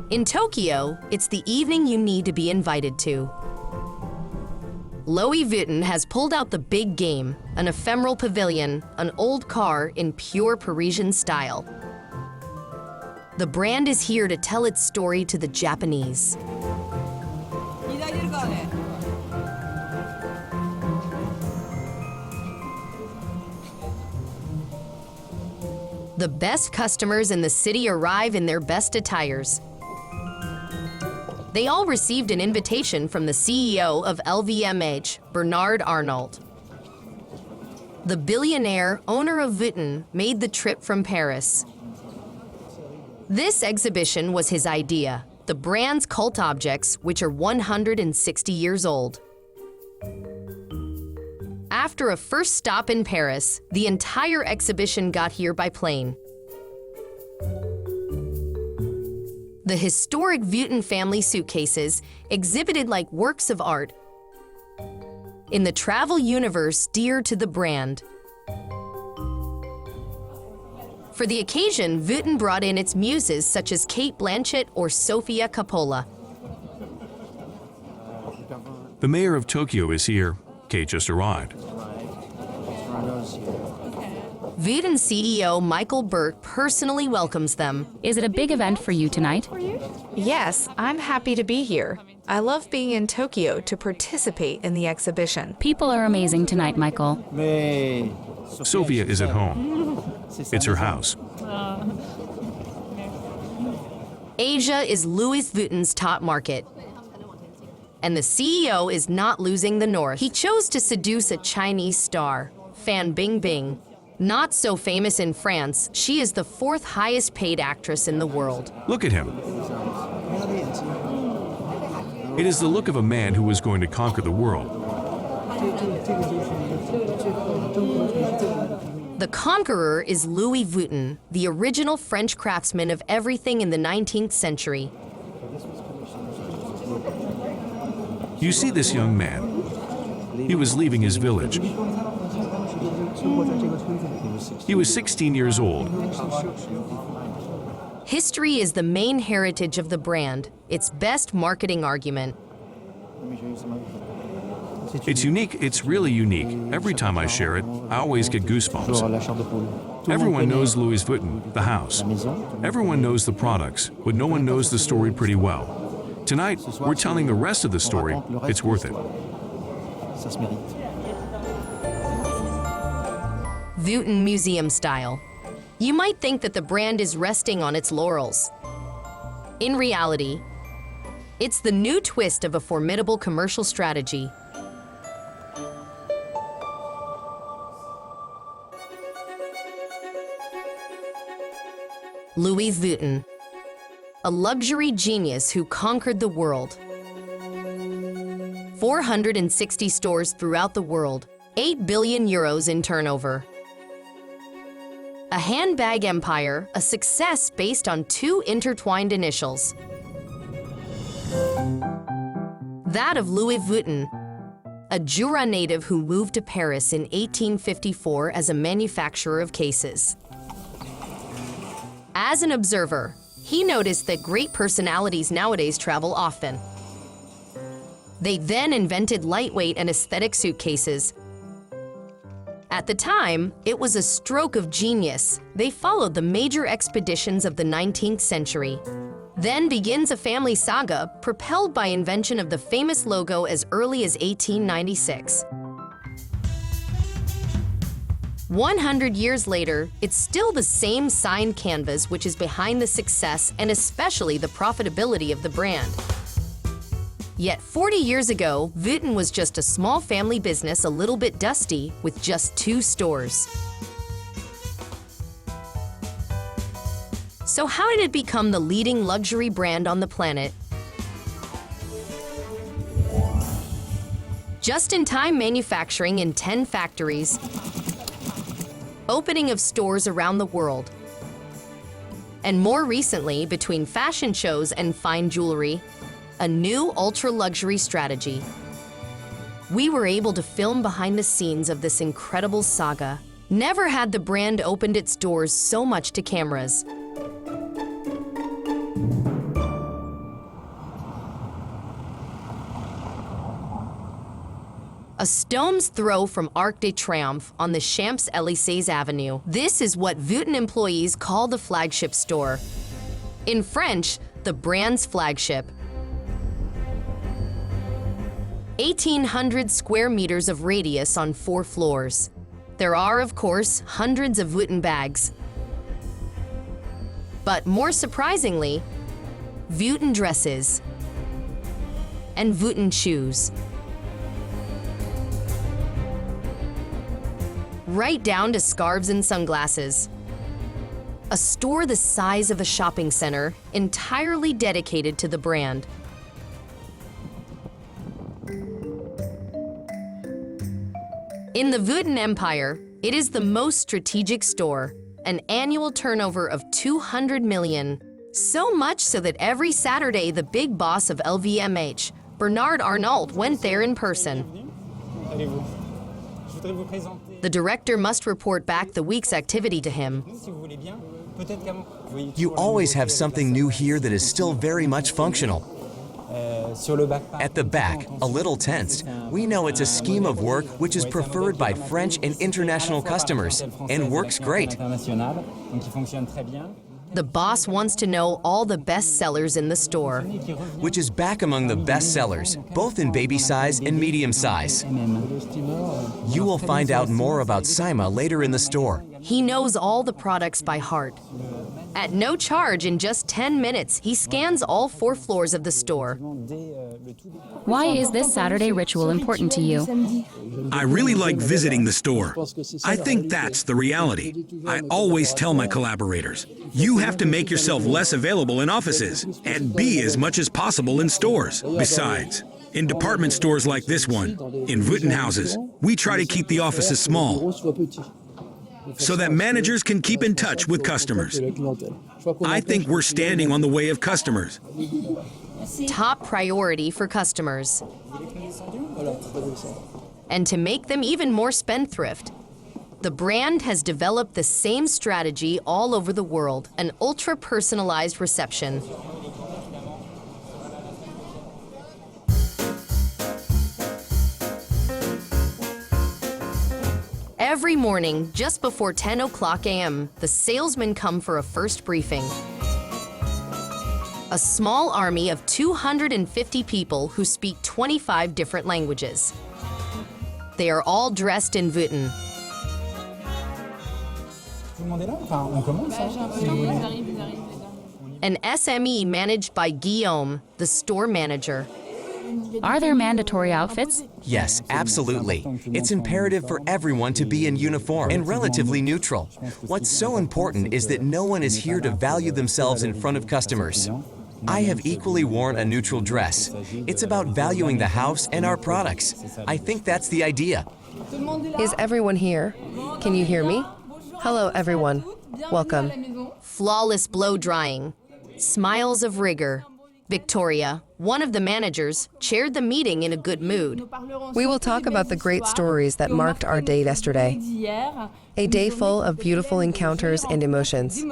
In Tokyo, it's the evening you need to be invited to. Louis Vuitton has pulled out the big game, an ephemeral pavilion, an old car in pure Parisian style. The brand is here to tell its story to the Japanese. The best customers in the city arrive in their best attires. They all received an invitation from the CEO of LVMH, Bernard Arnault. The billionaire owner of Vuitton made the trip from Paris. This exhibition was his idea, the brand's cult objects, which are 160 years old. After a first stop in Paris, the entire exhibition got here by plane. The historic Vuitton family suitcases exhibited like works of art in the travel universe dear to the brand. For the occasion, Vuitton brought in its muses such as Kate Blanchett or Sofia Coppola. The mayor of Tokyo is here. Kate just arrived. Vuitton CEO Michael Burt personally welcomes them. Is it a big event for you tonight? Yes, I'm happy to be here. I love being in Tokyo to participate in the exhibition. People are amazing tonight, Michael. Sophia is at home. It's her house. Asia is Louis Vuitton's top market. And the CEO is not losing the North. He chose to seduce a Chinese star, Fan Bingbing. Not so famous in France, she is the fourth highest paid actress in the world. Look at him. It is the look of a man who is going to conquer the world. The conqueror is Louis Vuitton, the original French craftsman of everything in the 19th century. You see this young man. He was leaving his village. He was 16 years old. History is the main heritage of the brand, its best marketing argument. It's unique, it's really unique. Every time I share it, I always get goosebumps. Everyone knows Louis Vuitton, the house. Everyone knows the products, but no one knows the story pretty well. Tonight, we're telling the rest of the story. It's worth it. Vuitton Museum style. You might think that the brand is resting on its laurels. In reality, it's the new twist of a formidable commercial strategy. Louis Vuitton, a luxury genius who conquered the world. 460 stores throughout the world, 8 billion euros in turnover. A handbag empire, a success based on two intertwined initials. That of Louis Vuitton, a Jura native who moved to Paris in 1854 as a manufacturer of cases. As an observer, he noticed that great personalities nowadays travel often. They then invented lightweight and aesthetic suitcases. At the time, it was a stroke of genius. They followed the major expeditions of the 19th century. Then begins a family saga propelled by invention of the famous logo as early as 1896. 100 years later, it's still the same signed canvas which is behind the success and especially the profitability of the brand. Yet 40 years ago, Vuitton was just a small family business a little bit dusty with just 2 stores. So how did it become the leading luxury brand on the planet? Just-in-time manufacturing in 10 factories, opening of stores around the world, and more recently, between fashion shows and fine jewelry, a new ultra-luxury strategy. We were able to film behind the scenes of this incredible saga. Never had the brand opened its doors so much to cameras. A stone's throw from Arc de Triomphe on the Champs-Élysées Avenue. This is what Vuitton employees call the flagship store. In French, the brand's flagship. 1,800 square meters of radius on 4 floors. There are, of course, hundreds of Vuitton bags. But more surprisingly, Vuitton dresses and Vuitton shoes. Right down to scarves and sunglasses. A store the size of a shopping center, entirely dedicated to the brand. In the Vuitton empire, it is the most strategic store, an annual turnover of 200 million. So much so that every Saturday, the big boss of LVMH, Bernard Arnault, went there in person. The director must report back the week's activity to him. You always have something new here that is still very much functional. At the back, a little tensed, we know it's a scheme of work which is preferred by French and international customers and works great. The boss wants to know all the best sellers in the store. Which is back among the best sellers, both in baby size and medium size. You will find out more about Saima later in the store. He knows all the products by heart. At no charge, in just 10 minutes, he scans all 4 floors of the store. Why is this Saturday ritual important to you? I really like visiting the store. I think that's the reality. I always tell my collaborators, you have to make yourself less available in offices and be as much as possible in stores. Besides, in department stores like this one, in Vuitton houses, we try to keep the offices small so that managers can keep in touch with customers. I think we're standing on the way of customers. Top priority for customers. And to make them even more spendthrift, the brand has developed the same strategy all over the world, an ultra-personalized reception. Every morning, just before 10 o'clock a.m., the salesmen come for a first briefing. A small army of 250 people who speak 25 different languages. They are all dressed in Vuitton. An SME managed by Guillaume, the store manager. Are there mandatory outfits? Yes, absolutely. It's imperative for everyone to be in uniform and relatively neutral. What's so important is that no one is here to value themselves in front of customers. I have equally worn a neutral dress. It's about valuing the house and our products. I think that's the idea. Is everyone here? Can you hear me? Hello, everyone. Welcome. Flawless blow drying. Smiles of rigor. Victoria, one of the managers, chaired the meeting in a good mood. We will talk about the great stories that marked our day yesterday. A day full of beautiful encounters and emotions.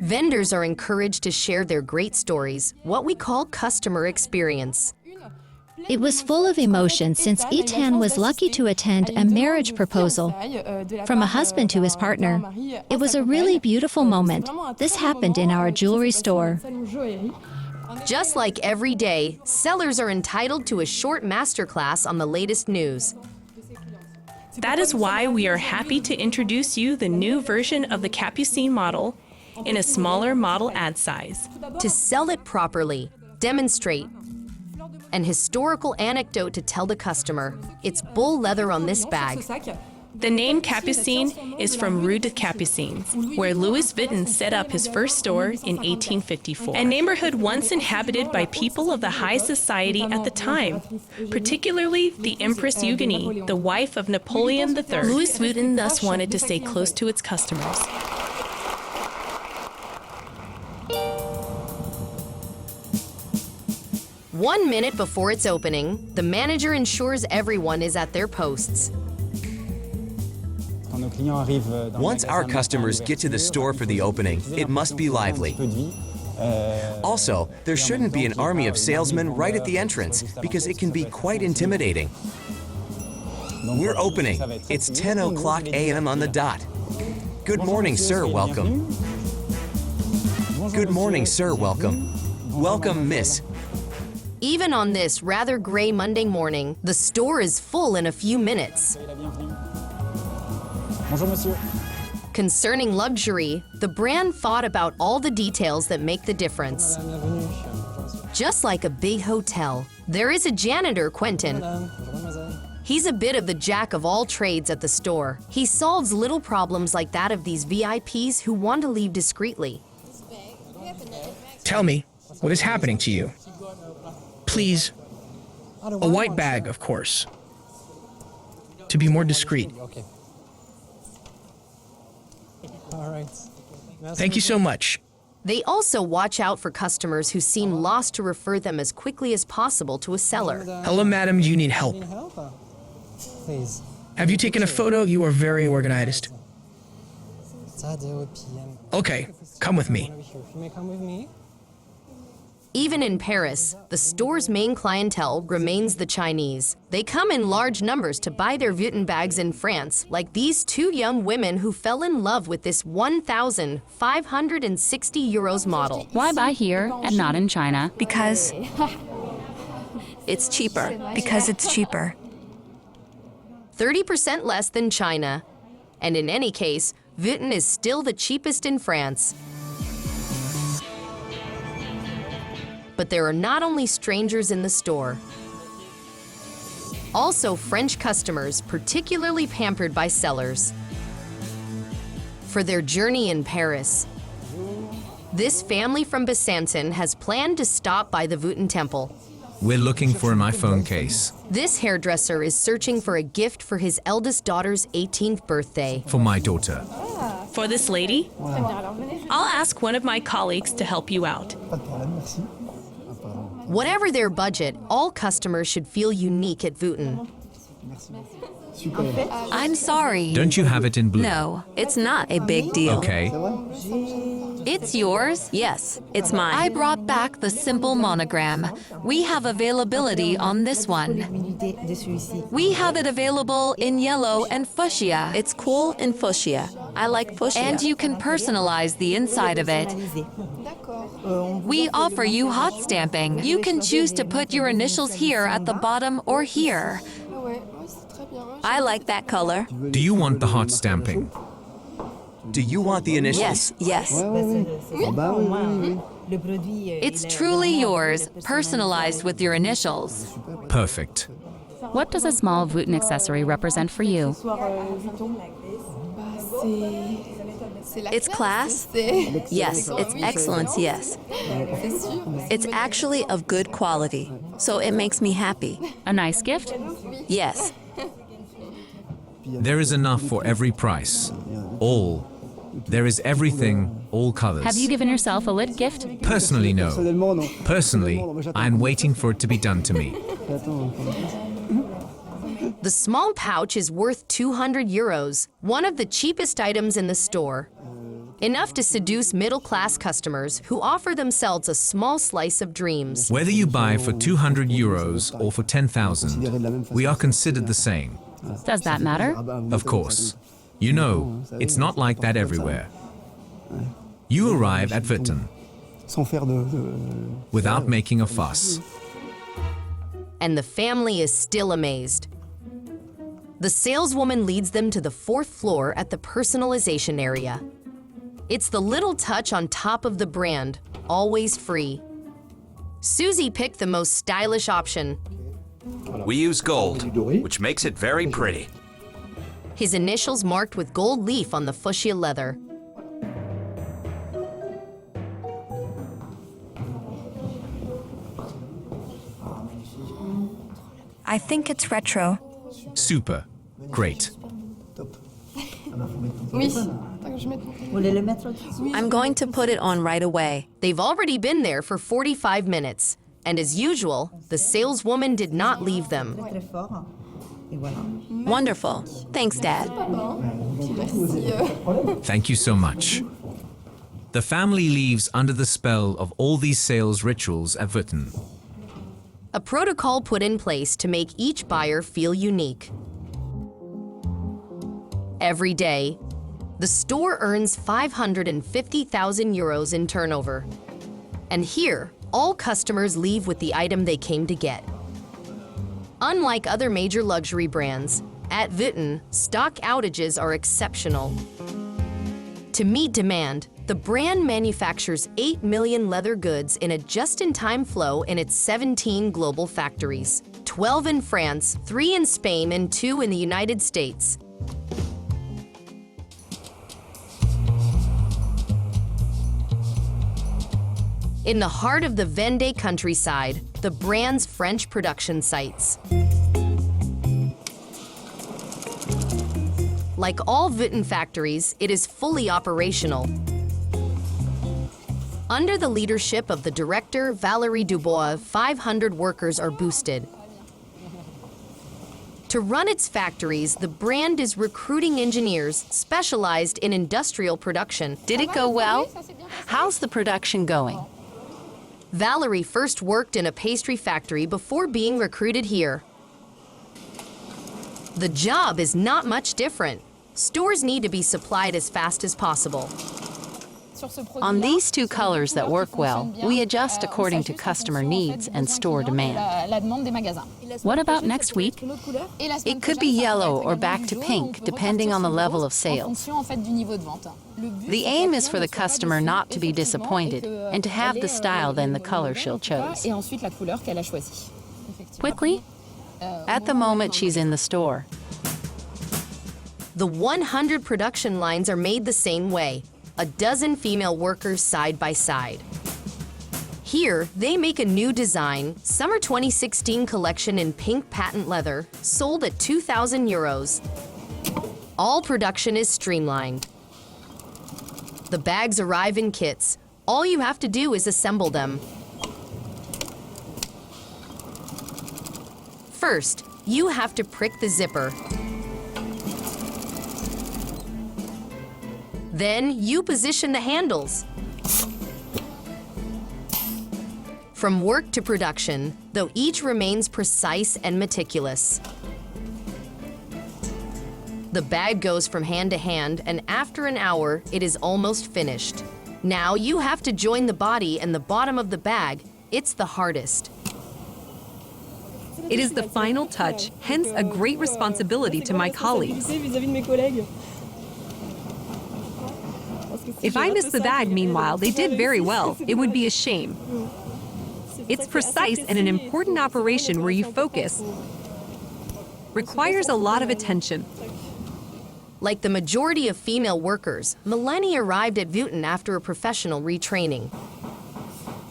Vendors are encouraged to share their great stories, what we call customer experience. It was full of emotion since Ethan was lucky to attend a marriage proposal from a husband to his partner. It was a really beautiful moment. This happened in our jewelry store. Just like every day, sellers are entitled to a short masterclass on the latest news. That is why we are happy to introduce you the new version of the Capucine model in a smaller model ad size. To sell it properly, demonstrate an historical anecdote to tell the customer. It's bull leather on this bag. The name Capucine is from Rue de Capucines, where Louis Vuitton set up his first store in 1854. A neighborhood once inhabited by people of the high society at the time, particularly the Empress Eugenie, the wife of Napoleon III. Louis Vuitton thus wanted to stay close to its customers. One minute before its opening, the manager ensures everyone is at their posts. Once our customers get to the store for the opening, it must be lively. Also, there shouldn't be an army of salesmen right at the entrance because it can be quite intimidating. We're opening. It's 10 o'clock a.m. on the dot. Good morning, sir. Welcome. Good morning, sir. Welcome. Welcome, miss. Even on this rather gray Monday morning, the store is full in a few minutes. Concerning luxury, the brand thought about all the details that make the difference. Just like a big hotel, there is a janitor, Quentin. He's a bit of the jack of all trades at the store. He solves little problems like that of these VIPs who want to leave discreetly. Tell me, what is happening to you? Please, a white bag, of course. To be more discreet. Thank you so much. They also watch out for customers who seem lost to refer them as quickly as possible to a seller. Hello, madam, do you need help? Have you taken a photo? You are very organized. Okay, come with me. Even in Paris, the store's main clientele remains the Chinese. They come in large numbers to buy their Vuitton bags in France, like these two young women who fell in love with this 1,560 euros model. Why buy here and not in China? Because it's cheaper. Because it's cheaper. 30% less than China. And in any case, Vuitton is still the cheapest in France. But there are not only strangers in the store. Also French customers, particularly pampered by sellers. For their journey in Paris, this family from Besançon has planned to stop by the Vuitton Temple. We're looking for an iPhone case. This hairdresser is searching for a gift for his eldest daughter's 18th birthday. For my daughter. For this lady? I'll ask one of my colleagues to help you out. Whatever their budget, all customers should feel unique at Vuitton. I'm sorry. Don't you have it in blue? No, it's not a big deal. Okay. It's yours? Yes, it's mine. I brought back the simple monogram. We have availability on this one. We have it available in yellow and fuchsia. It's cool in fuchsia. I like fuchsia. And you can personalize the inside of it. We offer you hot stamping. You can choose to put your initials here at the bottom or here. I like that color. Do you want the hot stamping? Do you want the initials? Yes, yes. It's truly yours, personalized with your initials. Perfect. What does a small Vuitton accessory represent for you? It's class? Yes, it's excellence, yes. It's actually of good quality, so it makes me happy. A nice gift? Yes. There is enough for every price. All. There is everything, all colors. Have you given yourself a lit gift? Personally, no. Personally, I'm waiting for it to be done to me. The small pouch is worth 200 euros, one of the cheapest items in the store. Enough to seduce middle-class customers who offer themselves a small slice of dreams. Whether you buy for 200 euros or for 10,000, we are considered the same. Does that matter? Of course. You know, it's not like that everywhere. You arrive at Vuitton without making a fuss. And the family is still amazed. The saleswoman leads them to the 4th floor at the personalization area. It's the little touch on top of the brand, always free. Susie picked the most stylish option. We use gold, which makes it very pretty. His initials marked with gold leaf on the fuchsia leather. I think it's retro. Super. Great. I'm going to put it on right away. They've already been there for 45 minutes. And as usual, the saleswoman did not leave them. Wonderful. Thanks, Dad. Thank you so much. The family leaves under the spell of all these sales rituals at Vuitton. A protocol put in place to make each buyer feel unique. Every day, the store earns 550,000 euros in turnover. And here, all customers leave with the item they came to get. Unlike other major luxury brands, at Vuitton, stock outages are exceptional. To meet demand, the brand manufactures 8 million leather goods in a just-in-time flow in its 17 global factories, 12 in France, 3 in Spain, and 2 in the United States. In the heart of the Vendée countryside, the brand's French production sites. Like all Vuitton factories, it is fully operational. Under the leadership of the director, Valérie Dubois, 500 workers are boosted. To run its factories, the brand is recruiting engineers specialized in industrial production. Did it go well? How's the production going? Valérie first worked in a pastry factory before being recruited here. The job is not much different. Stores need to be supplied as fast as possible. On these two colors that work well, we adjust according to customer needs and store demand. What about next week? It could be yellow or back to pink, depending on the level of sales. The aim is for the customer not to be disappointed and to have the style than the color she'll chose. Quickly? At the moment, she's in the store. The 100 production lines are made the same way. A dozen female workers side by side. Here, they make a new design, Summer 2016 collection in pink patent leather, sold at 2,000 euros. All production is streamlined. The bags arrive in kits. All you have to do is assemble them. First, you have to prick the zipper. Then you position the handles. From work to production, though each remains precise and meticulous. The bag goes from hand to hand, and after an hour, it is almost finished. Now you have to join the body and the bottom of the bag. It's the hardest. It is the final touch, hence a great responsibility to my colleagues. If I missed the bag, meanwhile, they did very well. It would be a shame. It's precise and an important operation where you focus. Requires a lot of attention. Like the majority of female workers, Melanie arrived at Vuitton after a professional retraining.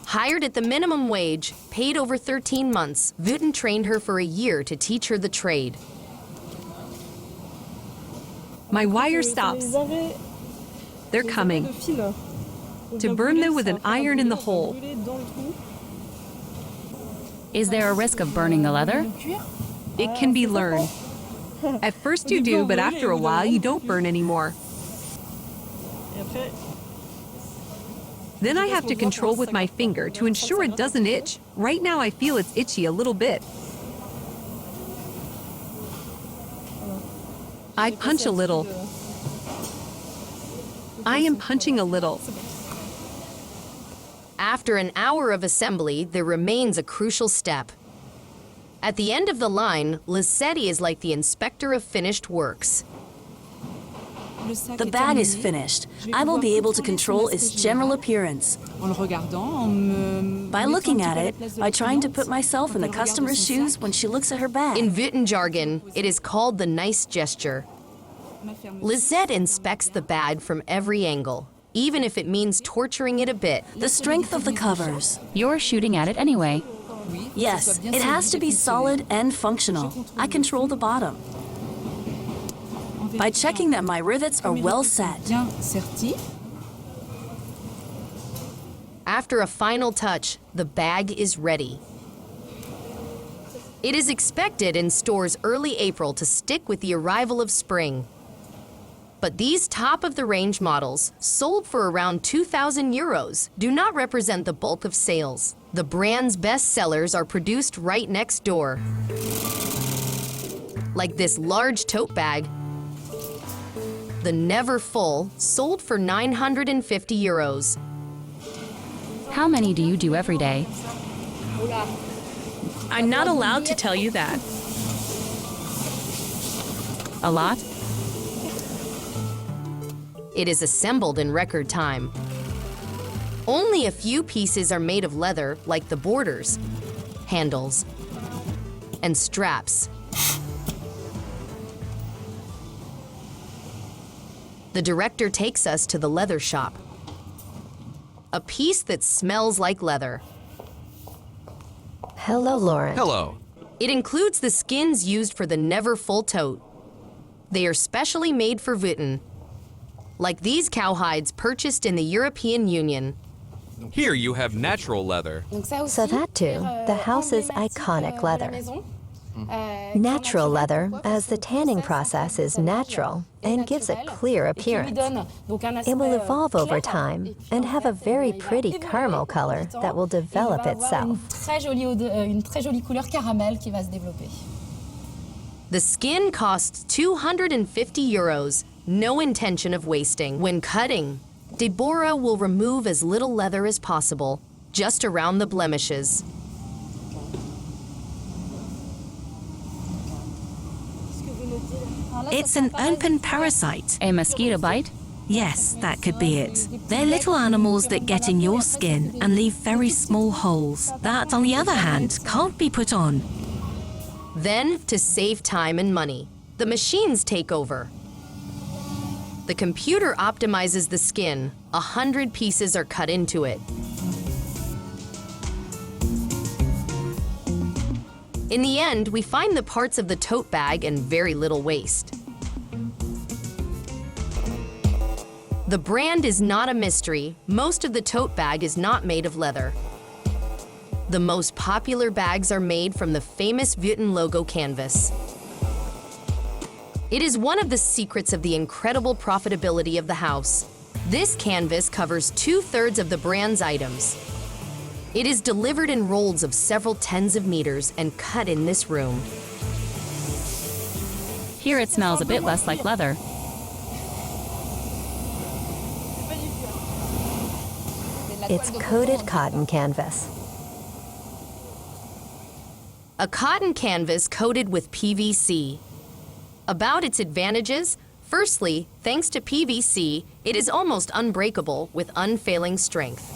Hired at the minimum wage, paid over 13 months, Vuitton trained her for a year to teach her the trade. My wire stops. They're coming. To burn them with an iron in the hole. Is there a risk of burning the leather? It can be learned. At first you do, but after a while you don't burn anymore. Then I have to control with my finger to ensure it doesn't itch. Right now I feel it's itchy a little bit. I punch a little. I am punching a little. After an hour of assembly, there remains a crucial step. At the end of the line, Lissetti is like the inspector of finished works. The bag is finished. I will be able to control its general appearance. By looking at it, by trying to put myself in the customer's shoes when she looks at her bag. In Vuitton jargon, it is called the nice gesture. Lisette inspects the bag from every angle, even if it means torturing it a bit. The strength of the covers. You're shooting at it anyway. Yes, it has to be solid and functional. I control the bottom. By checking that my rivets are well set. After a final touch, the bag is ready. It is expected in stores early April to stick with the arrival of spring. But these top-of-the-range models, sold for around 2,000 euros, do not represent the bulk of sales. The brand's best sellers are produced right next door. Like this large tote bag, The Never Full sold for 950 euros. How many do you do every day? I'm not allowed to tell you that. A lot? It is assembled in record time. Only a few pieces are made of leather, like the borders, handles, and straps. The director takes us to the leather shop. A piece that smells like leather. Hello, Lauren. Hello. It includes the skins used for the Never Full tote. They are specially made for Vuitton, like these cowhides purchased in the European Union. Here you have natural leather. So that too, the house's iconic leather. Natural leather, as the tanning process is natural and gives a clear appearance. It will evolve over time and have a very pretty caramel color that will develop itself. The skin costs 250 euros, no intention of wasting. When cutting, Deborah will remove as little leather as possible, just around the blemishes. It's an open parasite. A mosquito bite? Yes, that could be it. They're little animals that get in your skin and leave very small holes. That, on the other hand, can't be put on. Then, to save time and money, the machines take over. The computer optimizes the skin. 100 pieces are cut into it. In the end, we find the parts of the tote bag and very little waste. The brand is not a mystery. Most of the tote bag is not made of leather. The most popular bags are made from the famous Vuitton logo canvas. It is one of the secrets of the incredible profitability of the house. This canvas covers 2/3 of the brand's items. It is delivered in rolls of several tens of meters and cut in this room. Here it smells a bit less like leather. It's coated cotton canvas. A cotton canvas coated with PVC. About its advantages, firstly, thanks to PVC, it is almost unbreakable with unfailing strength.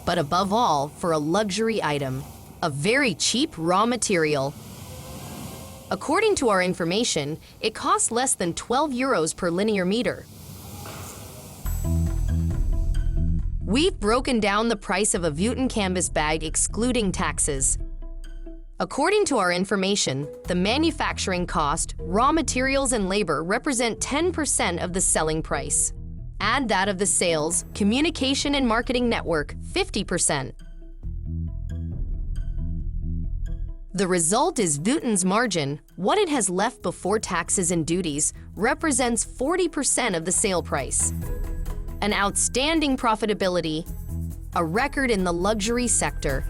But above all, for a luxury item, a very cheap raw material. According to our information, it costs less than 12 euros per linear meter. We've broken down the price of a Vuitton canvas bag excluding taxes. According to our information, the manufacturing cost, raw materials and labor represent 10% of the selling price. Add that of the sales, communication and marketing network, 50%. The result is Vuitton's margin, what it has left before taxes and duties, represents 40% of the sale price. An outstanding profitability, a record in the luxury sector.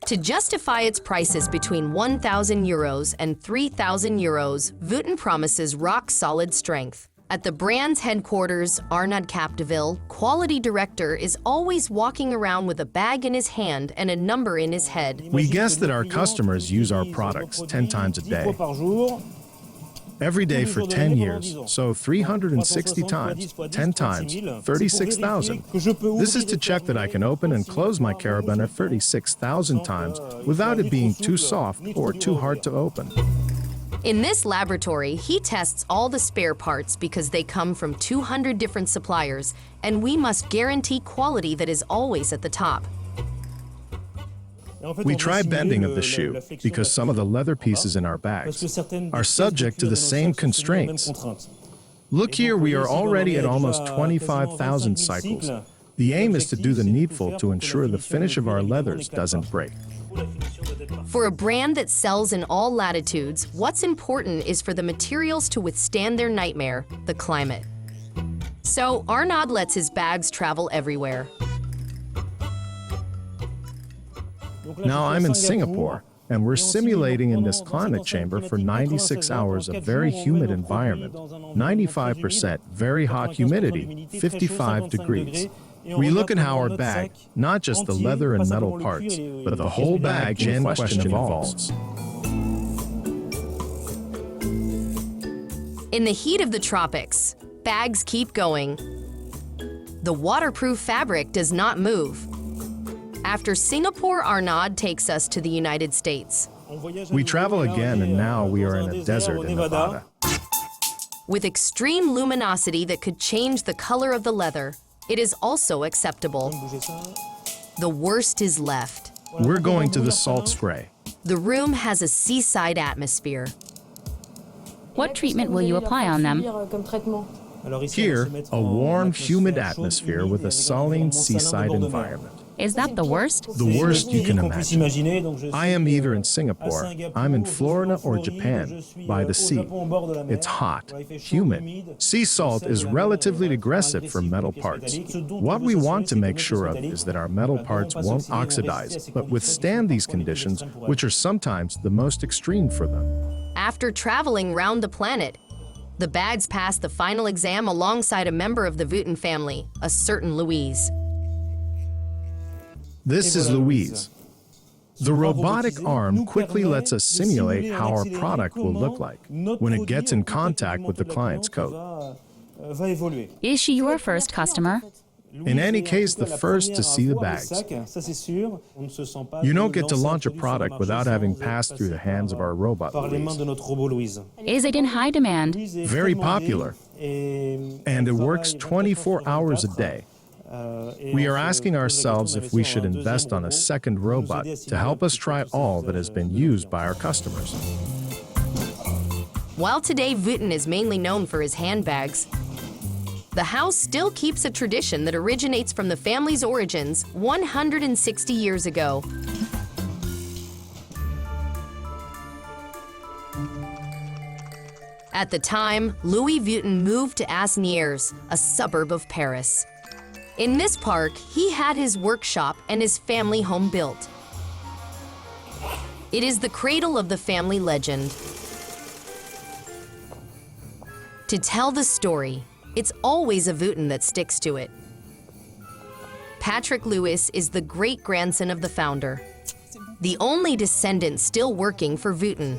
To justify its prices between 1,000 euros and 3,000 euros, Vuitton promises rock-solid strength. At the brand's headquarters, Arnaud Capdeville, quality director is always walking around with a bag in his hand and a number in his head. We guess that our customers use our products 10 times a day. Every day for 10 years, so 360 times, 10 times, 36,000. This is to check that I can open and close my carabiner 36,000 times without it being too soft or too hard to open. In this laboratory, he tests all the spare parts because they come from 200 different suppliers, and we must guarantee quality that is always at the top. We try bending of the shoe because some of the leather pieces in our bags are subject to the same constraints. Look here, we are already at almost 25,000 cycles. The aim is to do the needful to ensure the finish of our leathers doesn't break. For a brand that sells in all latitudes, what's important is for the materials to withstand their nightmare, the climate. So Arnaud lets his bags travel everywhere. Now I'm in Singapore. And we're simulating in this climate chamber for 96 hours a very humid environment, 95% very hot humidity, 55 degrees. We look at how our bag, not just the leather and metal parts, but the whole bag in question involves. In the heat of the tropics, bags keep going. The waterproof fabric does not move. After Singapore, Arnaud takes us to the United States. We travel again, and now we are in a desert in Nevada. With extreme luminosity that could change the color of the leather, it is also acceptable. The worst is left. We're going to the salt spray. The room has a seaside atmosphere. What treatment will you apply on them? Here, a warm, humid atmosphere with a saline seaside environment. Is that the worst? The worst you can imagine. I am either in Singapore, I'm in Florida or Japan, by the sea. It's hot, humid. Sea salt is relatively aggressive for metal parts. What we want to make sure of is that our metal parts won't oxidize, but withstand these conditions, which are sometimes the most extreme for them. After traveling round the planet, the bags pass the final exam alongside a member of the Vuitton family, a certain Louise. This is Louise. The robotic arm quickly lets us simulate how our product will look like when it gets in contact with the client's coat. Is she your first customer? In any case, the first to see the bags. You don't get to launch a product without having passed through the hands of our robot, Louise. Is it in high demand? Very popular. And it works 24 hours a day. We are asking ourselves if we should invest on a second robot to help us try all that has been used by our customers. While today Vuitton is mainly known for his handbags, the house still keeps a tradition that originates from the family's origins 160 years ago. At the time, Louis Vuitton moved to Asnières, a suburb of Paris. In this park, he had his workshop and his family home built. It is the cradle of the family legend. To tell the story, it's always a Vuitton that sticks to it. Patrick Louis is the great-grandson of the founder, the only descendant still working for Vuitton.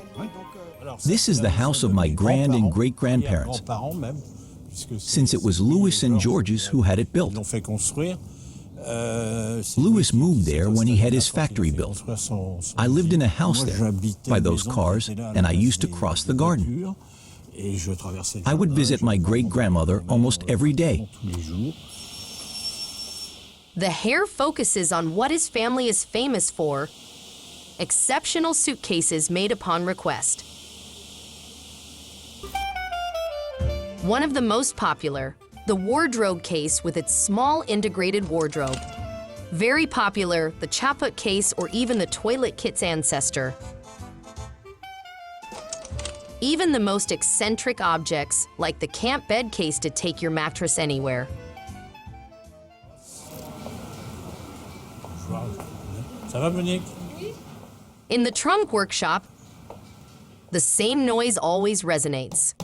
This is the house of my grand and great-grandparents, since it was Louis and George's who had it built. Louis moved there when he had his factory built. I lived in a house there, by those cars, and I used to cross the garden. I would visit my great-grandmother almost every day. The hair focuses on what his family is famous for: exceptional suitcases made upon request. One of the most popular, the wardrobe case with its small integrated wardrobe. Very popular, the chaput case or even the toilet kit's ancestor. Even the most eccentric objects, like the camp bed case to take your mattress anywhere. In the trunk workshop, the same noise always resonates.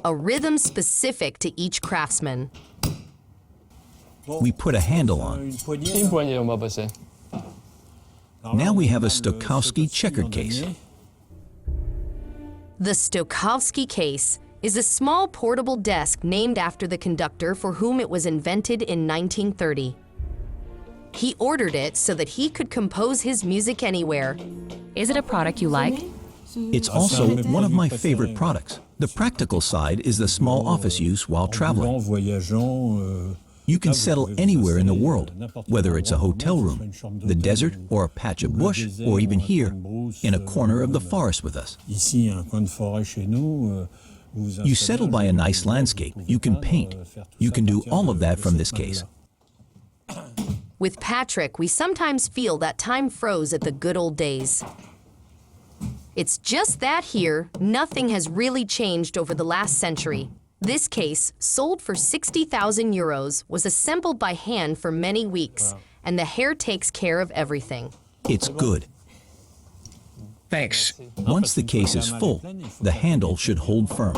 A rhythm specific to each craftsman. We put a handle on. Now we have a Stokowski checkered case. The Stokowski case is a small portable desk named after the conductor for whom it was invented in 1930. He ordered it so that he could compose his music anywhere. Is it a product you like? It's also one of my favorite products. The practical side is the small office use while traveling. You can settle anywhere in the world, whether it's a hotel room, the desert, or a patch of bush, or even here, in a corner of the forest with us. You settle by a nice landscape. You can paint. You can do all of that from this case. With Patrick, we sometimes feel that time froze at the good old days. It's just that here, nothing has really changed over the last century. This case, sold for 60,000 euros, was assembled by hand for many weeks, and the hair takes care of everything. It's good. Thanks. Once the case is full, the handle should hold firm.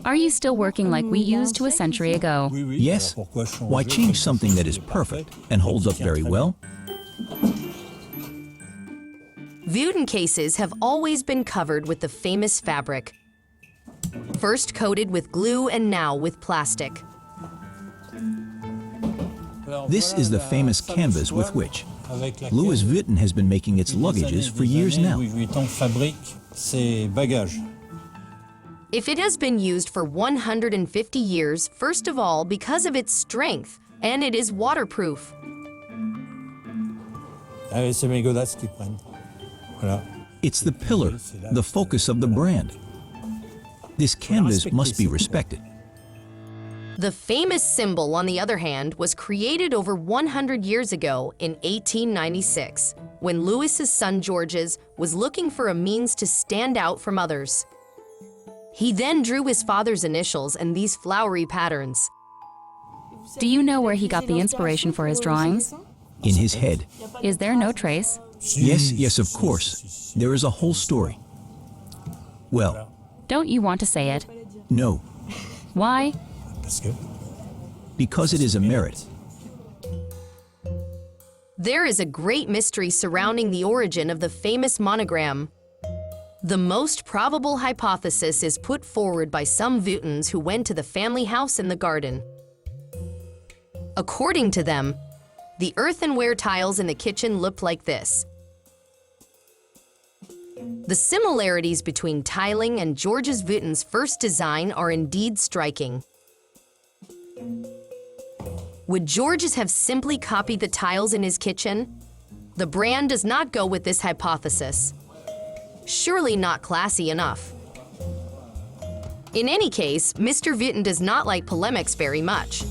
Are you still working like we used to a century ago? Yes? Why change something that is perfect and holds up very well? Vuitton cases have always been covered with the famous fabric. First coated with glue and now with plastic. This is the famous canvas with which Louis Vuitton has been making its luggages for years now. If it has been used for 150 years, first of all, because of its strength, and it is waterproof. It's the pillar, the focus of the brand. This canvas must be respected. The famous symbol, on the other hand, was created over 100 years ago in 1896, when Louis's son Georges was looking for a means to stand out from others. He then drew his father's initials and these flowery patterns. Do you know where he got the inspiration for his drawings? In his head. Is there no trace? Yes, of course. There is a whole story. Well, don't you want to say it? No. Why? Because it is a merit. There is a great mystery surrounding the origin of the famous monogram. The most probable hypothesis is put forward by some Vuittons who went to the family house in the garden. According to them, the earthenware tiles in the kitchen looked like this. The similarities between tiling and Georges Vuitton's first design are indeed striking. Would Georges have simply copied the tiles in his kitchen? The brand does not go with this hypothesis. Surely not classy enough. In any case, Mr. Vuitton does not like polemics very much.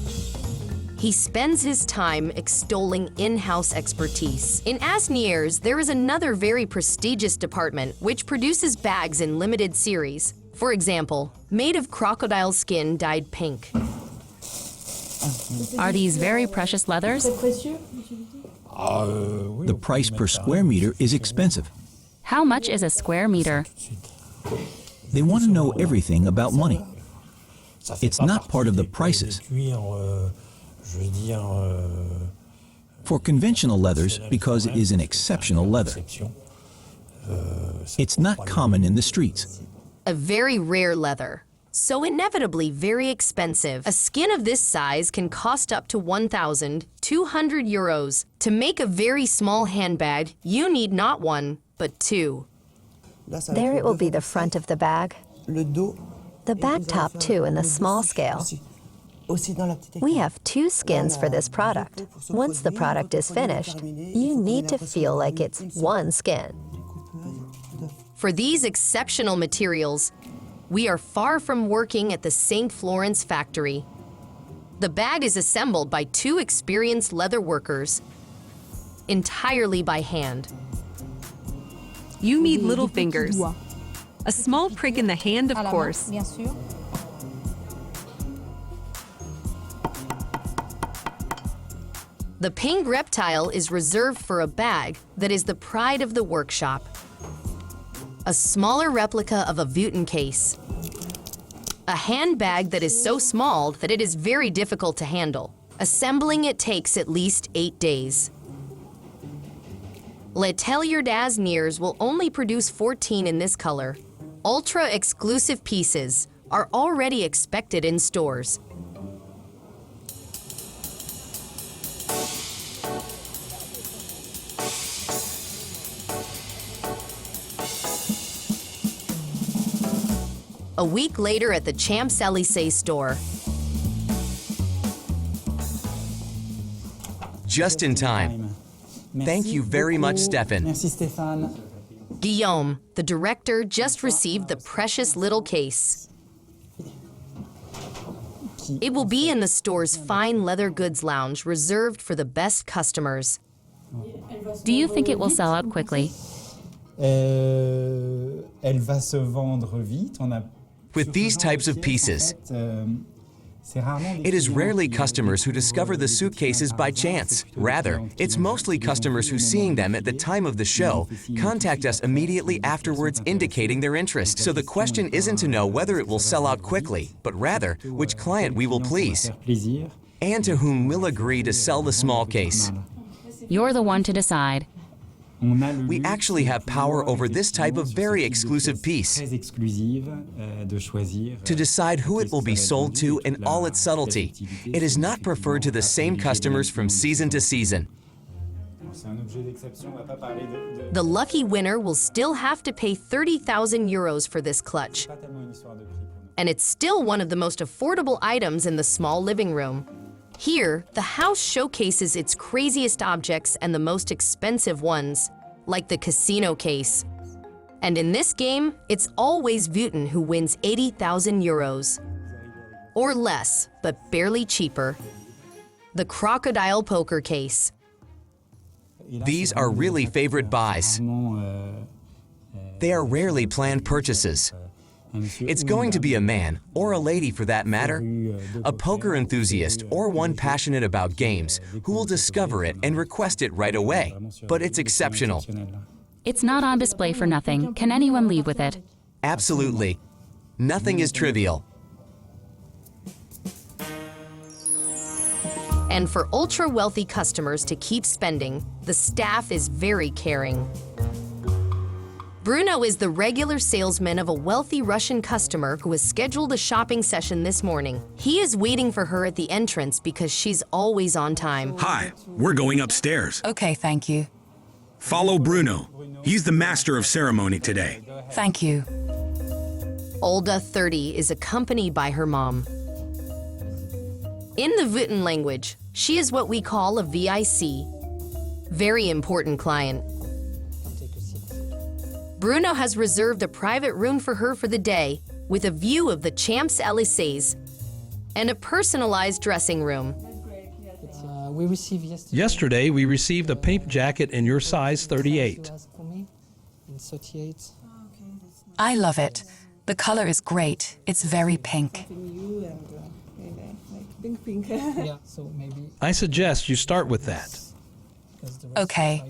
He spends his time extolling in-house expertise. In Asnières, there is another very prestigious department which produces bags in limited series. For example, made of crocodile skin dyed pink. Are these very precious leathers? The price per square meter is expensive. How much is a square meter? They want to know everything about money. It's not part of the prices. For conventional leathers, because it is an exceptional leather. It's not common in the streets. A very rare leather, so inevitably very expensive. A skin of this size can cost up to 1,200 euros. To make a very small handbag, you need not one, but two. There it will be the front of the bag. The bag top too in the small scale. We have two skins for this product. Once the product is finished, you need to feel like it's one skin. For these exceptional materials, we are far from working at the St. Florence factory. The bag is assembled by two experienced leather workers, entirely by hand. You need little fingers. A small prick in the hand, of course. The pink reptile is reserved for a bag that is the pride of the workshop. A smaller replica of a Vuitton case. A handbag that is so small that it is very difficult to handle. Assembling it takes at least 8 days. L'Atelier d'Asnières will only produce 14 in this color. Ultra-exclusive pieces are already expected in stores. A week later at the Champs-Élysées store. Just in time. Thank you very much, Stefan. Guillaume, the director, just received the precious little case. It will be in the store's fine leather goods lounge reserved for the best customers. Do you think it will sell out quickly? With these types of pieces, it is rarely customers who discover the suitcases by chance. Rather, it's mostly customers who, seeing them at the time of the show, contact us immediately afterwards indicating their interest. So the question isn't to know whether it will sell out quickly, but rather which client we will please and to whom we'll agree to sell the small case. You're the one to decide. We actually have power over this type of very exclusive piece to decide who it will be sold to in all its subtlety. It is not preferred to the same customers from season to season. The lucky winner will still have to pay 30,000 euros for this clutch. And it's still one of the most affordable items in the small living room. Here, the house showcases its craziest objects and the most expensive ones, like the casino case. And in this game, it's always Vuitton who wins 80,000 euros. Or less, but barely cheaper. The crocodile poker case. These are really favorite buys. They are rarely planned purchases. It's going to be a man, or a lady for that matter, a poker enthusiast or one passionate about games who will discover it and request it right away. But it's exceptional. It's not on display for nothing. Can anyone leave with it? Absolutely. Nothing is trivial. And for ultra-wealthy customers to keep spending, the staff is very caring. Bruno is the regular salesman of a wealthy Russian customer who has scheduled a shopping session this morning. He is waiting for her at the entrance because she's always on time. Hi, we're going upstairs. Okay, thank you. Follow Bruno. He's the master of ceremony today. Thank you. Olda, 30, is accompanied by her mom. In the Vuitton language, she is what we call a VIC, very important client. Bruno has reserved a private room for her for the day with a view of the Champs-Élysées and a personalized dressing room. Yesterday, we received a pink jacket in your size 38. I love it. The color is great. It's very pink. I suggest you start with that. Okay.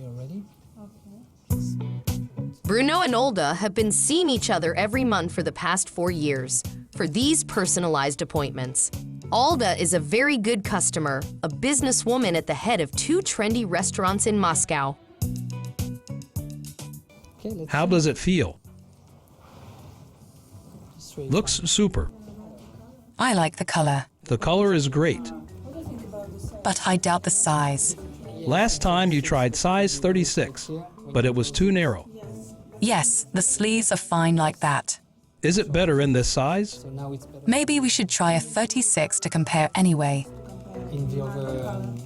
Bruno and Olda have been seeing each other every month for the past 4 years for these personalized appointments. Olda is a very good customer, a businesswoman at the head of 2 trendy restaurants in Moscow. How does it feel? Looks super. I like the color. The color is great. But I doubt the size. Last time you tried size 36, but it was too narrow. Yes, the sleeves are fine like that. Is it better in this size? Maybe we should try a 36 to compare anyway.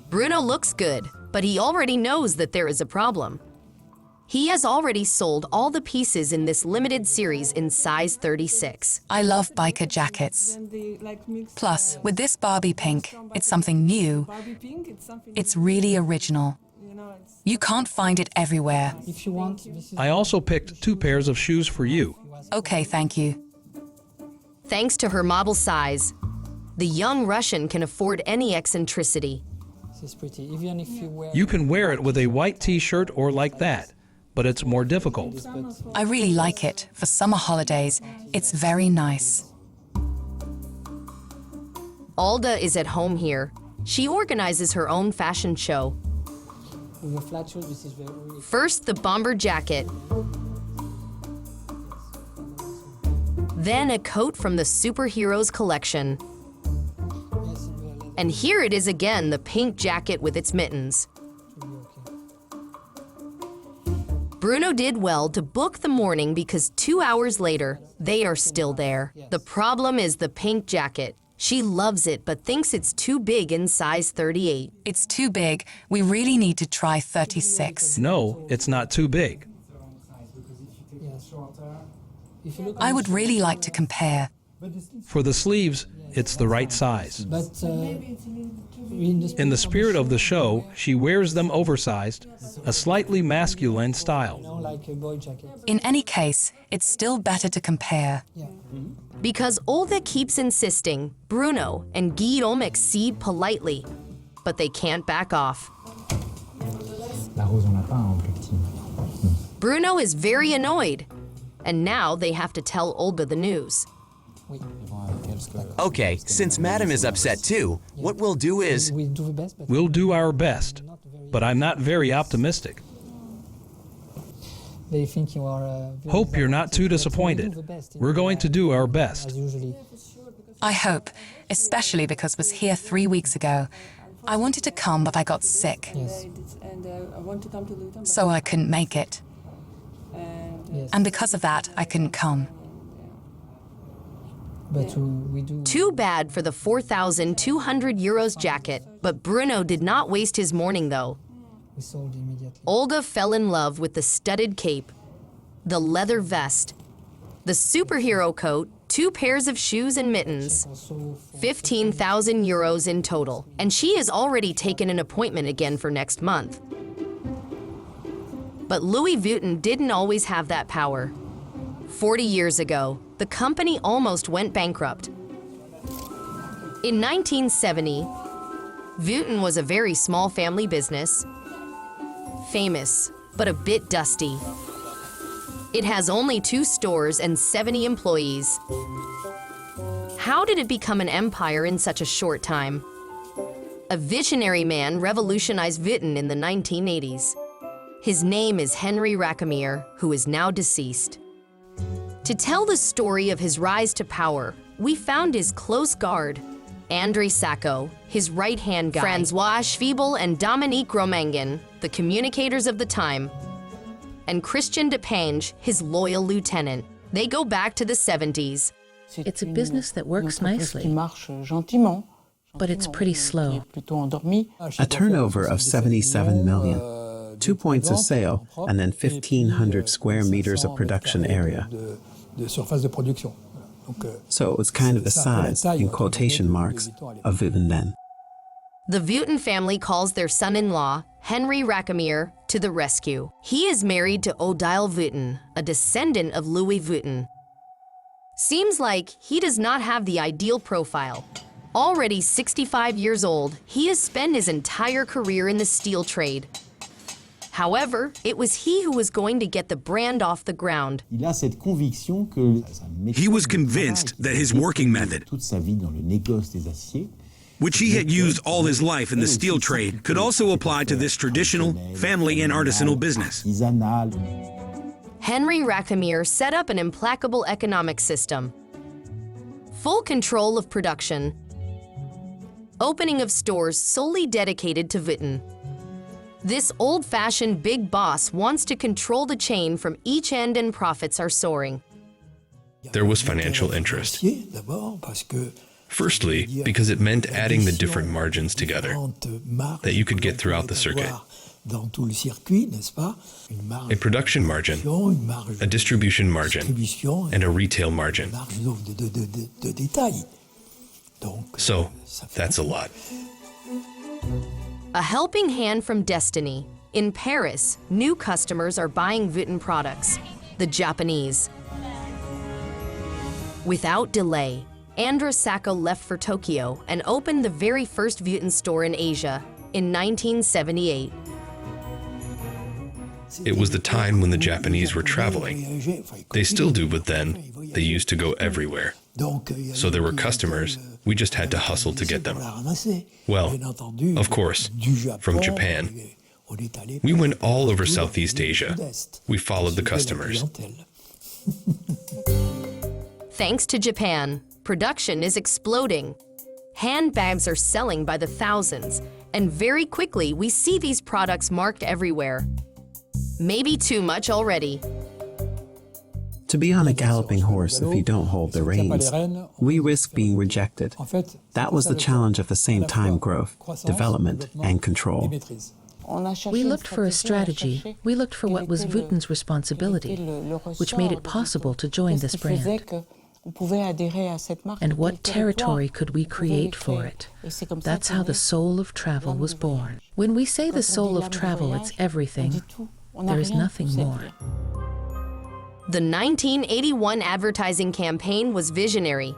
Bruno looks good, but he already knows that there is a problem. He has already sold all the pieces in this limited series in size 36. I love biker jackets. Plus, with this Barbie pink, it's something new. It's really original. You can't find it everywhere. I also picked 2 pairs of shoes for you. Okay, thank you. Thanks to her model size, the young Russian can afford any eccentricity. You can wear it with a white t-shirt or like that, but it's more difficult. I really like it. For summer holidays, it's very nice. Olda is at home here. She organizes her own fashion show. First, the bomber jacket. Then a coat from the superheroes collection. And here it is again, the pink jacket with its mittens. Bruno did well to book the morning because 2 hours later, they are still there. The problem is the pink jacket. She loves it, but thinks it's too big in size 38. It's too big. We really need to try 36. No, it's not too big. I would really like to compare. For the sleeves, it's the right size. In the spirit of the show, she wears them oversized, a slightly masculine style. In any case, it's still better to compare. Because Olga keeps insisting, Bruno and Guillaume accede politely, but they can't back off. Bruno is very annoyed, and now they have to tell Olga the news. Okay, since Madam is upset too, what we'll do is... We'll do our best, but I'm not very optimistic. Hope you're not too disappointed. We're going to do our best. I hope, especially because I was here 3 weeks ago. I wanted to come, but I got sick. So I couldn't make it. And because of that, I couldn't come. Too bad for the 4,200 euros jacket, but Bruno did not waste his morning though. Olga fell in love with the studded cape, the leather vest, the superhero coat, 2 pairs of shoes and mittens, 15,000 euros in total, and she has already taken an appointment again for next month. But Louis Vuitton didn't always have that power. 40 years ago, the company almost went bankrupt. In 1970, Vuitton was a very small family business, famous, but a bit dusty. It has only 2 stores and 70 employees. How did it become an empire in such a short time? A visionary man revolutionized Vuitton in the 1980s. His name is Henri Racamier, who is now deceased. To tell the story of his rise to power, we found his close guard, André Sacco, his right-hand guy, Francois Schwiebel and Dominique Romangan, the communicators of the time, and Christian Depange, his loyal lieutenant. They go back to the 70s. It's a business that works nicely, but it's pretty slow. A turnover of 77 million, 2 points of sale, and then 1,500 square meters of production area. So it was kind of the size, in quotation marks, of Vuitton then. The Vuitton family calls their son-in-law, Henri Racamier, to the rescue. He is married to Odile Vuitton, a descendant of Louis Vuitton. Seems like he does not have the ideal profile. Already 65 years old, he has spent his entire career in the steel trade. However, it was he who was going to get the brand off the ground. He was convinced that his working method, which he had used all his life in the steel trade, could also apply to this traditional family and artisanal business. Henri Racamier set up an implacable economic system. Full control of production. Opening of stores solely dedicated to Vuitton. This old-fashioned big boss wants to control the chain from each end, and profits are soaring. There was financial interest. Firstly, because it meant adding the different margins together that you could get throughout the circuit. A production margin, a distribution margin, and a retail margin. So, that's a lot. A helping hand from destiny. In Paris, new customers are buying Vuitton products, the Japanese. Without delay, André Sacco left for Tokyo and opened the very first Vuitton store in Asia in 1978. It was the time when the Japanese were traveling. They still do, but then they used to go everywhere. So there were customers, we just had to hustle to get them. Well, of course, from Japan. We went all over Southeast Asia. We followed the customers. Thanks to Japan, production is exploding. Handbags are selling by the thousands, and very quickly we see these products marked everywhere. Maybe too much already. To be on a galloping horse if you don't hold the reins, we risk being rejected. That was the challenge of the same time growth, development, and control. We looked for a strategy. We looked for what was Vuitton's responsibility, which made it possible to join this brand. And what territory could we create for it? That's how the soul of travel was born. When we say the soul of travel, it's everything. There is nothing more. The 1981 advertising campaign was visionary.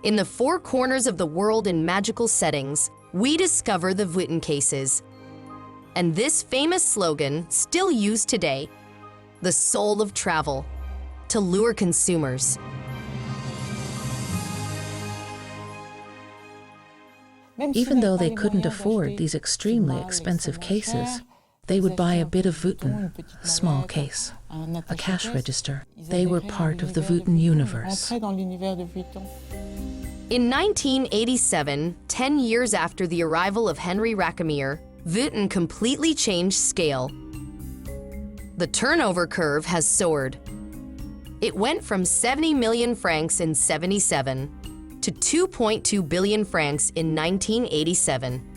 In the four corners of the world in magical settings, we discover the Vuitton cases. And this famous slogan, still used today, the soul of travel, to lure consumers. Even though they couldn't afford these extremely expensive cases, they would buy a bit of Vuitton, a small case, a cash register. They were part of the Vuitton universe. In 1987, 10 years after the arrival of Henri Racamier, Vuitton completely changed scale. The turnover curve has soared. It went from 70 million francs in '77 to 2.2 billion francs in 1987.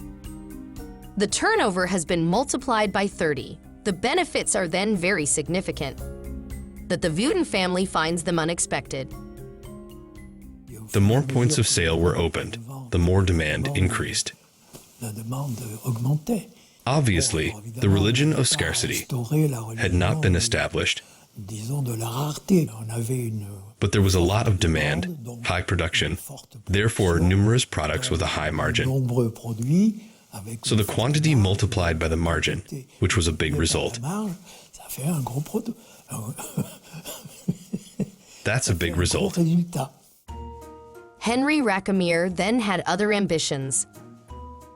The turnover has been multiplied by 30. The benefits are then very significant. That the Vuitton family finds them unexpected. The more points of sale were opened, the more demand increased. Obviously, the religion of scarcity had not been established, but there was a lot of demand, high production, therefore numerous products with a high margin. So the quantity multiplied by the margin, which was a big result. That's a big result. Henri Racamier then had other ambitions.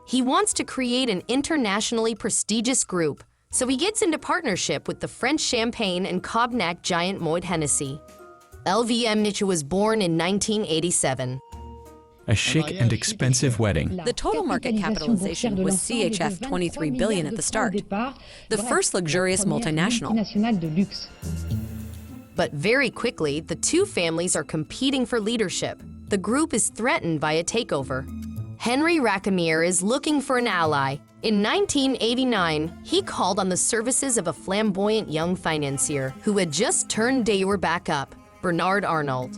He wants to create an internationally prestigious group, so he gets into partnership with the French champagne and cognac giant Moet Hennessy. LVMH was born in 1987. A chic and expensive wedding. The total market capitalization was CHF 23 billion at the start, the first luxurious multinational. But very quickly, the two families are competing for leadership. The group is threatened by a takeover. Henri Racamier is looking for an ally. In 1989, he called on the services of a flamboyant young financier who had just turned Dior back up, Bernard Arnault.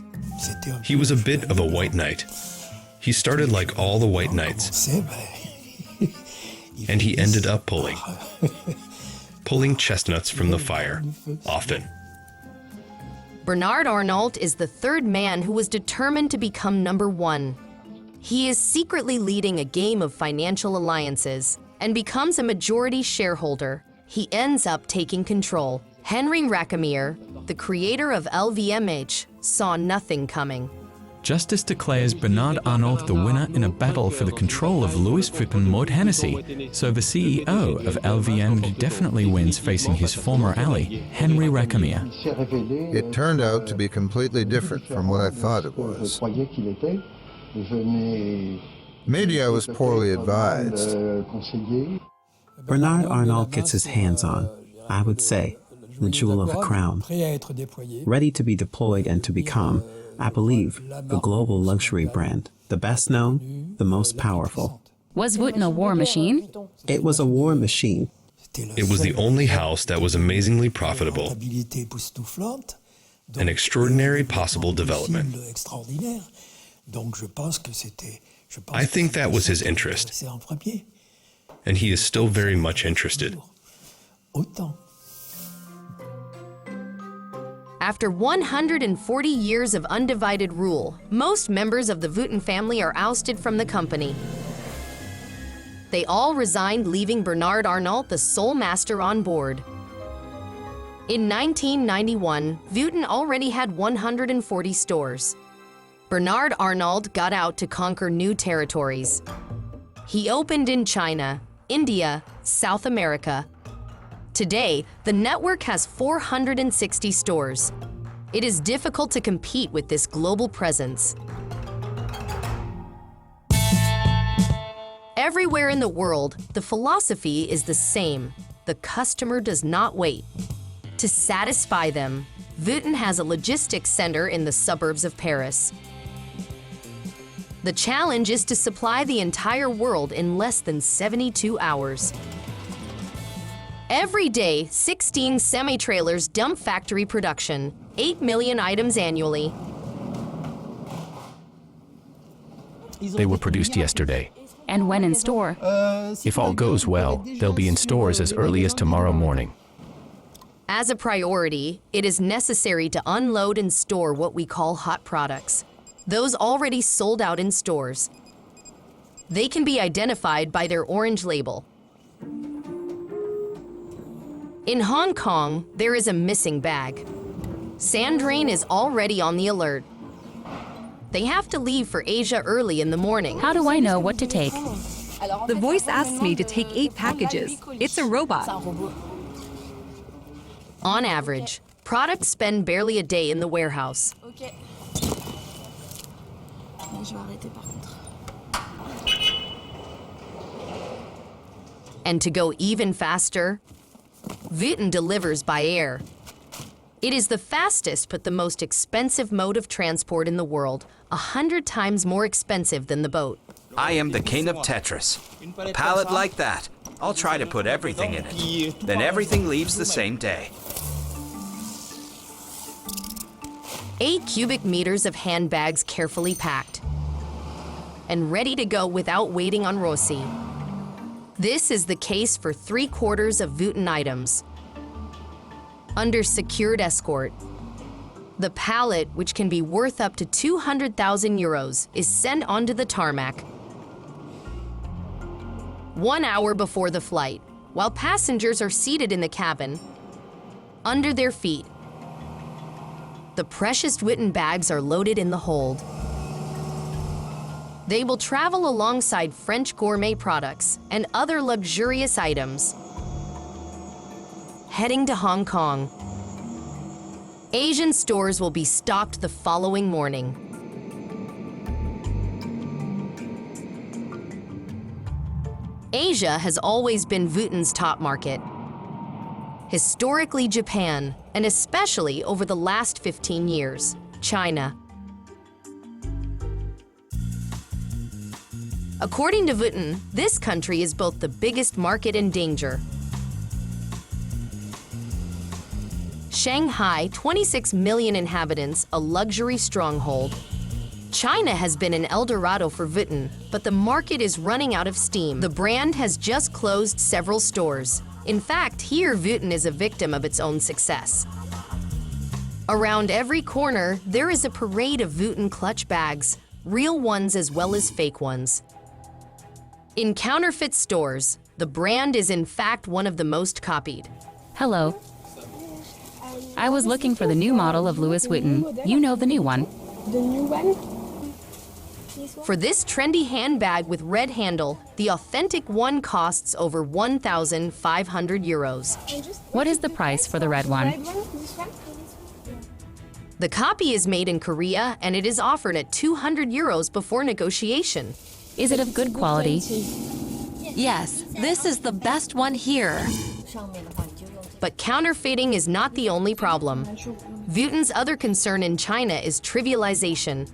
He was a bit of a white knight. He started like all the white knights, and he ended up pulling chestnuts from the fire, often. Bernard Arnault is the third man who was determined to become number one. He is secretly leading a game of financial alliances and becomes a majority shareholder. He ends up taking control. Henri Racamier, the creator of LVMH, saw nothing coming. Justice declares Bernard Arnault the winner in a battle for the control of Louis Vuitton Moet Hennessy, so the CEO of LVMH definitely wins facing his former ally, Henri Racamier. It turned out to be completely different from what I thought it was. Maybe I was poorly advised. Bernard Arnault gets his hands on, I would say, the jewel of the crown, ready to be deployed and to become, I believe, the global luxury brand, the best known, the most powerful. Was Vuitton a war machine? It was a war machine. It was the only house that was amazingly profitable, an extraordinary possible development. I think that was his interest, and he is still very much interested. After 140 years of undivided rule, most members of the Vuitton family are ousted from the company. They all resigned, leaving Bernard Arnault the sole master on board. In 1991, Vuitton already had 140 stores. Bernard Arnault got out to conquer new territories. He opened in China, India, South America. Today, the network has 460 stores. It is difficult to compete with this global presence. Everywhere in the world, the philosophy is the same. The customer does not wait. To satisfy them, Vuitton has a logistics center in the suburbs of Paris. The challenge is to supply the entire world in less than 72 hours. Every day, 16 semi-trailers dump factory production, 8 million items annually. They were produced yesterday. And when in store? If all goes well, they'll be in stores as early as tomorrow morning. As a priority, it is necessary to unload and store what we call hot products, those already sold out in stores. They can be identified by their orange label. In Hong Kong, there is a missing bag. Sandrine is already on the alert. They have to leave for Asia early in the morning. How do I know what to take? The voice asks me to take 8 packages. It's a robot. On average, products spend barely a day in the warehouse. And to go even faster, Vuitton delivers by air. It is the fastest but the most expensive mode of transport in the world, 100 times more expensive than the boat. I am the king of Tetris. A pallet like that. I'll try to put everything in it. Then everything leaves the same day. 8 cubic meters of handbags carefully packed and ready to go without waiting on Rossi. This is the case for 3/4 of Vuitton items. Under secured escort, the pallet, which can be worth up to 200,000 euros, is sent onto the tarmac 1 hour before the flight, while passengers are seated in the cabin. Under their feet, the precious Vuitton bags are loaded in the hold. They will travel alongside French gourmet products and other luxurious items. Heading to Hong Kong. Asian stores will be stocked the following morning. Asia has always been Vuitton's top market. Historically Japan, and especially over the last 15 years, China. According to Vuitton, this country is both the biggest market and danger. Shanghai, 26 million inhabitants, a luxury stronghold. China has been an El Dorado for Vuitton, but the market is running out of steam. The brand has just closed several stores. In fact, here Vuitton is a victim of its own success. Around every corner, there is a parade of Vuitton clutch bags, real ones as well as fake ones. In counterfeit stores, the brand is in fact one of the most copied. Hello. I was looking for the new model of Louis Vuitton. You know the new one. The new one? For this trendy handbag with red handle, the authentic one costs over 1,500 euros. What is the price for the red one? The copy is made in Korea and it is offered at 200 euros before negotiation. Is it of good quality? Yes, this is the best one here. But counterfeiting is not the only problem. Vuitton's other concern in China is trivialization.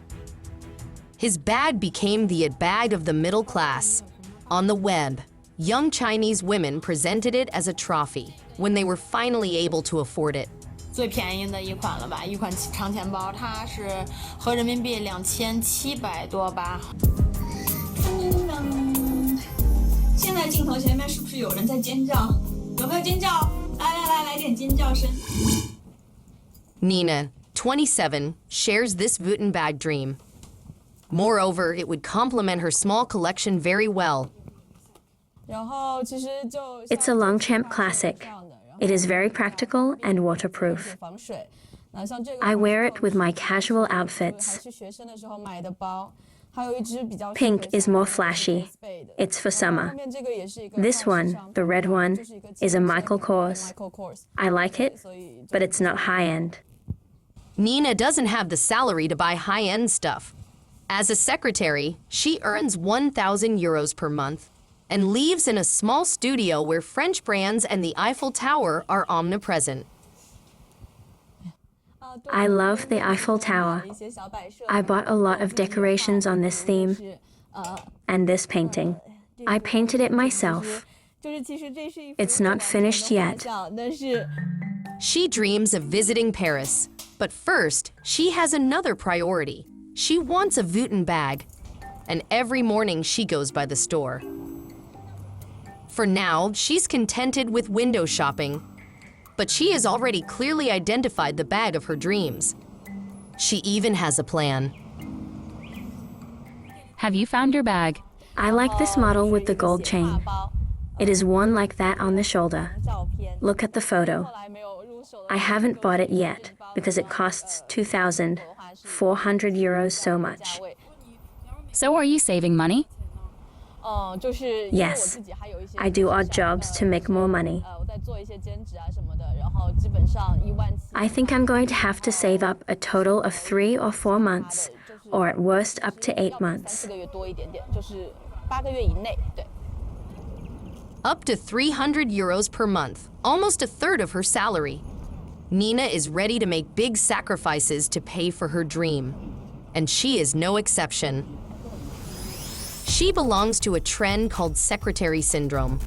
His bag became the bag of the middle class. On the web, young Chinese women presented it as a trophy when they were finally able to afford it. 最便宜的一款了吧，一款长钱包，它是合人民币2700多吧。现在镜头前面是不是有人在尖叫？有没有尖叫？来点尖叫声。Nina, 27, shares this Vuitton bag dream. Moreover, it would complement her small collection very well. It's a Longchamp classic. It is very practical and waterproof. I wear it with my casual outfits. Pink is more flashy. It's for summer. This one, the red one, is a Michael Kors. I like it, but it's not high-end. Nina doesn't have the salary to buy high-end stuff. As a secretary, she earns 1,000 euros per month and lives in a small studio where French brands and the Eiffel Tower are omnipresent. I love the Eiffel Tower. I bought a lot of decorations on this theme and this painting. I painted it myself. It's not finished yet. She dreams of visiting Paris, but first, she has another priority. She wants a Vuitton bag, and every morning she goes by the store. For now, she's contented with window shopping, but she has already clearly identified the bag of her dreams. She even has a plan. Have you found your bag? I like this model with the gold chain. It is one like that on the shoulder. Look at the photo. I haven't bought it yet because it costs 2,400 euros so much. So are you saving money? Yes. I do odd jobs to make more money. I think I'm going to have to save up a total of 3 or 4 months, or at worst up to 8 months. Up to 300 euros per month, almost a third of her salary. Nina is ready to make big sacrifices to pay for her dream, and she is no exception. She belongs to a trend called secretary syndrome,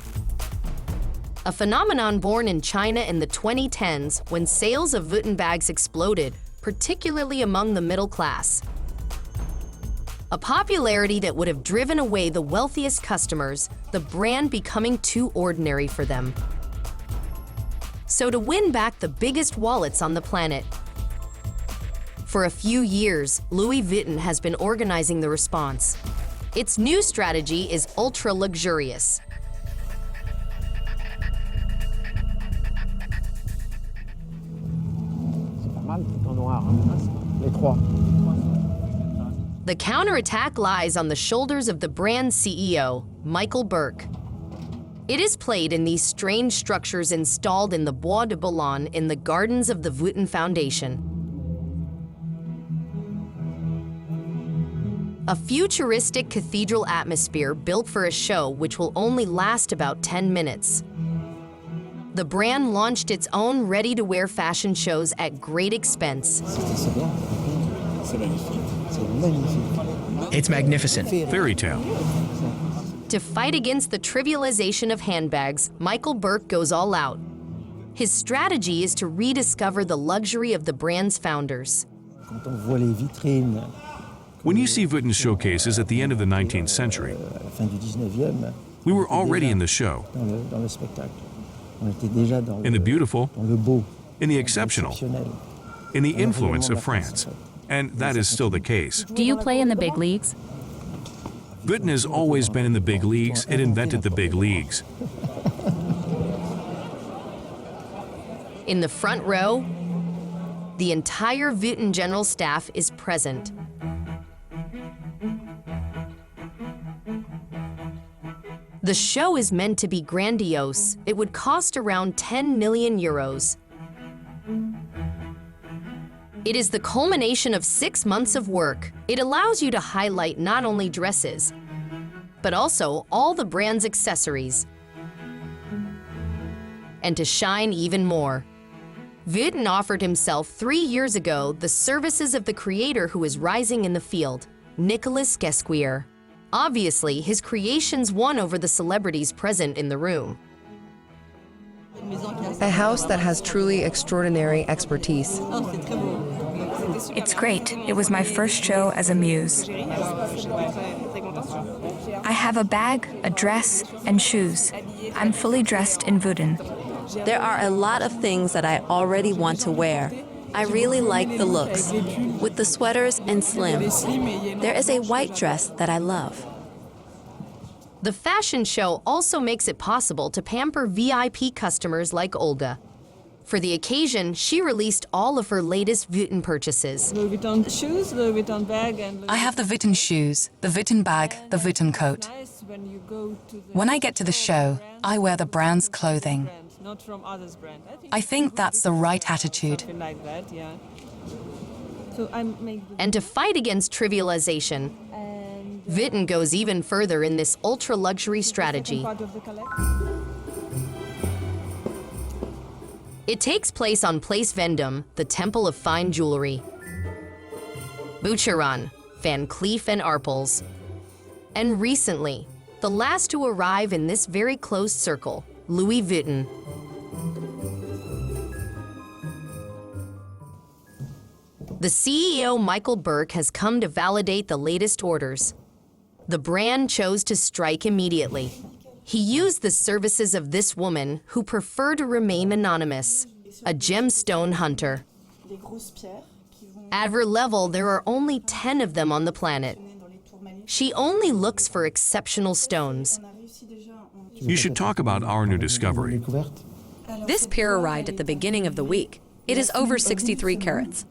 a phenomenon born in China in the 2010s when sales of Vuitton bags exploded, particularly among the middle class. A popularity that would have driven away the wealthiest customers, the brand becoming too ordinary for them. So to win back the biggest wallets on the planet, for a few years, Louis Vuitton has been organizing the response. Its new strategy is ultra-luxurious. The counterattack lies on the shoulders of the brand's CEO, Michael Burke. It is played in these strange structures installed in the Bois de Boulogne in the gardens of the Vuitton Foundation. A futuristic cathedral atmosphere built for a show which will only last about 10 minutes. The brand launched its own ready-to-wear fashion shows at great expense. It's magnificent. Fairy tale. To fight against the trivialization of handbags, Michael Burke goes all out. His strategy is to rediscover the luxury of the brand's founders. When you see Vuitton showcases at the end of the 19th century, we were already in the show, in the beautiful, in the exceptional, in the influence of France. And that is still the case. Do you play in the big leagues? Vuitton has always been in the big leagues. It invented the big leagues. In the front row, the entire Vuitton general staff is present. The show is meant to be grandiose. It would cost around 10 million euros. It is the culmination of 6 months of work. It allows you to highlight not only dresses, but also all the brand's accessories, and to shine even more. Vuitton offered himself 3 years ago the services of the creator who is rising in the field, Nicolas Guesquier. Obviously, his creations won over the celebrities present in the room. A house that has truly extraordinary expertise. It's great. It was my first show as a muse. I have a bag, a dress, and shoes. I'm fully dressed in Vuitton. There are a lot of things that I already want to wear. I really like the looks, with the sweaters and slim. There is a white dress that I love. The fashion show also makes it possible to pamper VIP customers like Olga. For the occasion, she released all of her latest Vuitton purchases. Louis Vuitton shoes, Louis Vuitton bag, and I have the Vuitton shoes, the Vuitton bag, the Vuitton coat. When I get to the show, I wear the brand's clothing. not from others' brand. I think that's the right attitude. Something like that, yeah. So I make And to fight against trivialization, Vuitton goes even further in this ultra-luxury strategy. It takes place on Place Vendôme, the temple of fine jewelry. Boucheron, Van Cleef & Arpels. And recently, The last to arrive in this very closed circle, Louis Vuitton. The CEO, Michael Burke, has come to validate the latest orders. The brand chose to strike immediately. He used the services of this woman who preferred to remain anonymous, a gemstone hunter. At her level, there are only 10 of them on the planet. She only looks for exceptional stones. You should talk about our new discovery. This pair arrived at the beginning of the week. It is over 63 carats.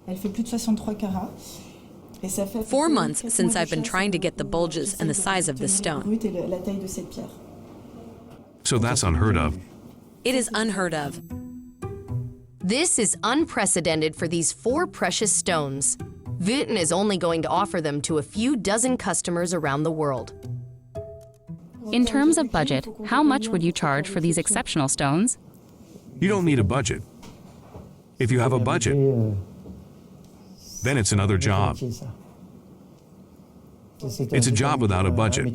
4 months since I've been trying to get the bulges and the size of this stone. So that's unheard of. It is unheard of. This is unprecedented for these 4 precious stones. Vuitton is only going to offer them to a few dozen customers around the world. In terms of budget, how much would you charge for these exceptional stones? You don't need a budget. If you have a budget, then it's another job. It's a job without a budget.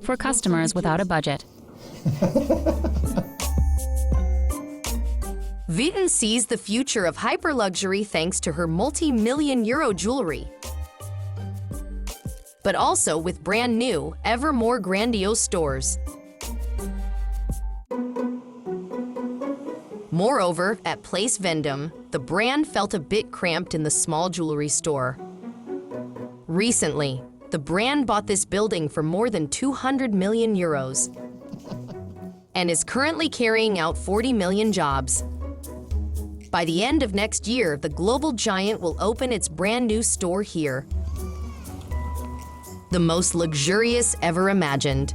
For customers without a budget. Vuitton sees the future of hyperluxury thanks to her multi-million euro jewelry, but also with brand new, ever more grandiose stores. Moreover, at Place Vendôme, the brand felt a bit cramped in the small jewelry store. Recently, the brand bought this building for more than 200 million euros and is currently carrying out 40 million jobs. By the end of next year, the global giant will open its brand new store here. The most luxurious ever imagined.